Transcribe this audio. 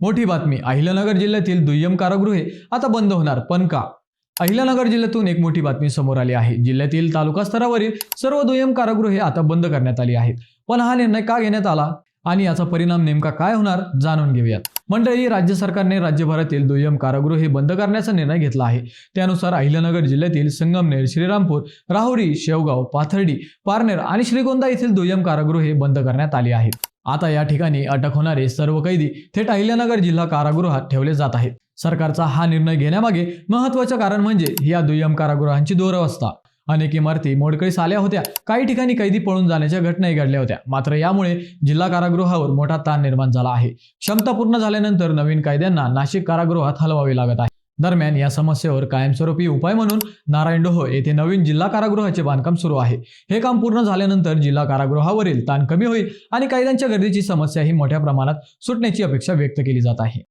मोठी बातमी, अहिल्यानगर जिल्ह्यातील दुय्यम कारागृहे आता बंद होणार, पण का? अहिल्यानगर जिल्ह्यातून एक मोठी बातमी समोर आली आहे। जिल्ह्यातील तालुका स्तरावरील सर्व दुय्यम कारागृहे आता बंद करण्यात आली आहेत। पण हा निर्णय का घेण्यात आला आणि याचा परिणाम नेमका काय होणार जाणून घेऊयात। मंडळी, राज्य सरकारने राज्यभरातील दुय्यम कारागृहे बंद करण्याचा निर्णय घेतला आहे। त्यानुसार अहिल्यानगर जिल्ह्यातील संगमनेर, श्रीरामपूर, राहुरी, शेवगाव, पाथर्डी, पारनेर आणि श्रीगोंदा येथील दुय्यम कारागृहे बंद करण्यात आली आहेत। आता या ठिकाणी अटक होणारे सर्व कैदी थेट अहिल्यानगर जिल्हा कारागृहात ठेवले जात आहेत। सरकारचा हा निर्णय घेण्यामागे महत्त्वाचे कारण म्हणजे या दुय्यम कारागृहांची दुरवस्था। अनेक इमारती मोडकळीस आल्या होत्या, काही ठिकाणी कैदी पळून जाण्याच्या घटनाही घडल्या होत्या। मात्र यामुळे जिल्हा कारागृहावर मोठा ताण निर्माण झाला आहे। क्षमता पूर्ण झाल्यानंतर नवीन कैद्यांना नाशिक कारागृहात हलवावे लागत आहे। दरम्यान या समस्येवर कायमस्वरूपी उपाय म्हणून नारायणडोह येथे नवीन जिल्हा कारागृहाचे बांधकाम सुरू आहे। हे काम पूर्ण झाल्यानंतर जिल्हा कारागृहावरील ताण कमी होईल आणि कैद्यांच्या गर्दीची समस्याही मोठ्या प्रमाणात सुटण्याची अपेक्षा व्यक्त केली जात आहे।